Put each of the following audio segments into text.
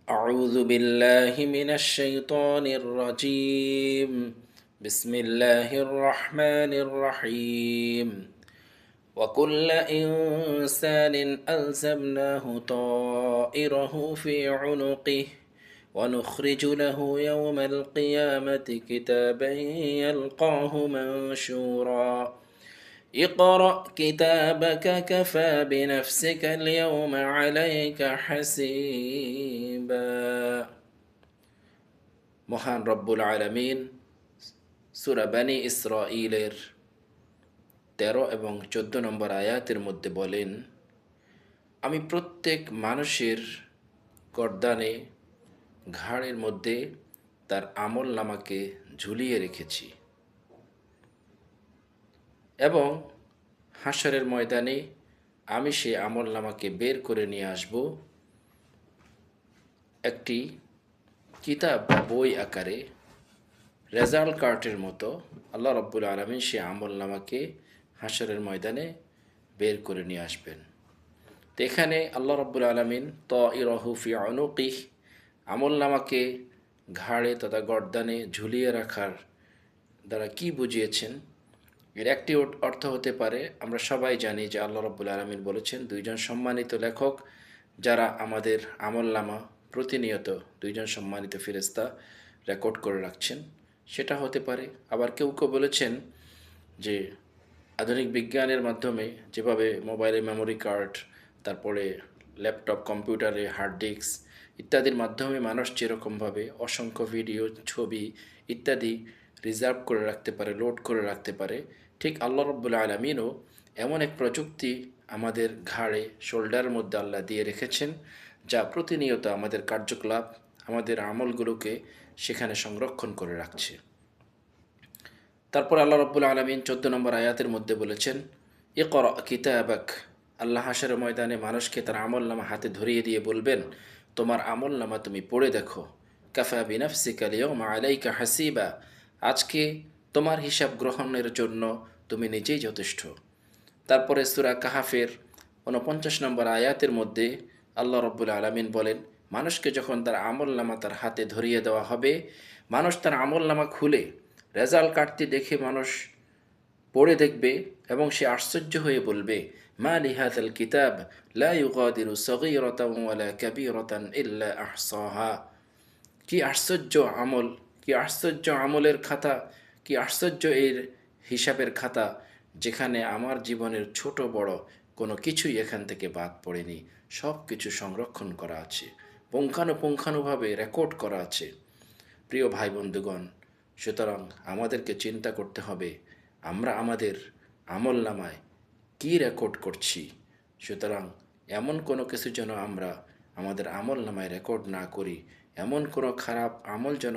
أعوذ بالله من الشيطان الرجيم بسم الله الرحمن الرحيم وكل إنسان ألزمناه طائره في عنقه ونخرج له يوم القيامة كتابا يلقاه منشورا اقرأ كتابك كفى بنفسك اليوم عليك حسيبا মহান রব্বুল আলামিন সূরা বনী ইসরাঈলের ১৩ এবং ১৪ নম্বর আয়াতের মধ্যে বলেন, আমি প্রত্যেক মানুষের গর্দানে ঘাড়ের মধ্যে তার আমল নামাকে ঝুলিয়ে রেখেছি এবং হাশরের ময়দানে আমি সে আমল নামাকে বের করে নিয়ে আসব একটি কিতাব বা বই আকারে, রেজাল্ট কার্ডের মতো। আল্লাহ রব্বুল আলামিন সে আমল নামাকে হাশরের ময়দানে বের করে নিয়ে আসবেন। তো এখানে আল্লাহ রব্বুল আলামিন তাইরাহু ফি উনুকিহ, আমল নামাকে ঘাড়ে তথা গর্দানে ঝুলিয়ে রাখার দ্বারা কি বুঝিয়েছেন, এর একটি অর্থ হতে পারে, আমরা সবাই জানি যে আল্লাহ রব্বুল আলামিন বলেছেন দুইজন সম্মানিত লেখক যারা আমাদের আমলনামা প্রতিনিয়ত, দুইজন সম্মানিত ফেরেশতা রেকর্ড করে রাখছেন, সেটা হতে পারে। আবার কেউ কেউ বলেছেন যে আধুনিক বিজ্ঞানের মাধ্যমে যেভাবে মোবাইলে মেমোরি কার্ড, তারপরে ল্যাপটপ, কম্পিউটারে হার্ড ডিস্ক ইত্যাদির মাধ্যমে মানুষ যেরকমভাবে অসংখ্য ভিডিও, ছবি ইত্যাদি রিজার্ভ করে রাখতে পারে, লোড করে রাখতে পারে, ঠিক আল্লাহ রব্বুল আলামিনও এমন এক প্রযুক্তি আমাদের ঘাড়ে, শোল্ডারের মধ্যে আল্লাহ দিয়ে রেখেছেন, যা প্রতিনিয়ত আমাদের কার্যকলাপ, আমাদের আমলগুলোকে সেখানে সংরক্ষণ করে রাখছে। তারপর আল্লাহ রব্বুল আলামিন ১৪ নম্বর আয়াতের মধ্যে বলেছেন, ইকরা কিতাবাক, আল্লাহ হাশরের ময়দানে মানুষকে তার আমলনামা হাতে ধরিয়ে দিয়ে বলবেন, তোমার আমলনামা তুমি পড়ে দেখো, কাফা বিনাফসিকা আল-ইয়াওমা আলাইকা হাসিবা, আজকে তোমার হিসাব গ্রহণের জন্য তুমি নিজেই যথেষ্ট। তারপরে সূরা কাহাফের ৪৯ নম্বর আয়াতের মধ্যে আল্লাহ রব্বুল আলামিন বলেন, মানুষকে যখন তার আমলনামা তার হাতে ধরিয়ে দেওয়া হবে, মানুষ তার আমলনামা খুলে রেজাল্ট কাটতে দেখে মানুষ পড়ে দেখবে এবং সে আশ্চর্য হয়ে বলবে, মা লিহাযাল কিতাব লা ইউগাদিরু সগীরাতান ওয়ালা কাবীরাতান ইল্লা আহসাহা, কি আশ্চর্য আমল, কি আশ্চর্য আমলের খাতা, কি আশ্চর্য এর হিসাবের খাতা, যেখানে আমার জীবনের ছোট বড় কোনো কিছুই এখান থেকে বাদ পড়েনি, সব কিছু সংরক্ষণ করা আছে, পুঙ্খানুপুঙ্খানুভাবে রেকর্ড করা আছে। প্রিয় ভাই বন্ধুগণ, সুতরাং আমাদেরকে চিন্তা করতে হবে আমরা আমাদের আমল নামায় কী রেকর্ড করছি। সুতরাং এমন কোনো কিছু যেন আমরা আমাদের আমল নামায় রেকর্ড না করি, এমন কোনো খারাপ আমল যেন,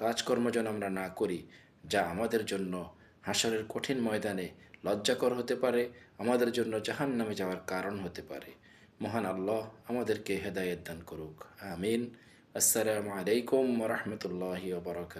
কাজকর্ম যেন আমরা না করি, যা আমাদের জন্য হাশরের কঠিন ময়দানে লজ্জাকর হতে পারে, আমাদের জন্য জাহান্নামে যাওয়ার কারণ হতে পারে। মহান আল্লাহ আমাদেরকে হেদায়েত দান করুক, আমিন। আসসালামু আলাইকুম ওয়া রাহমাতুল্লাহি ওয়া বারাকাতুহু।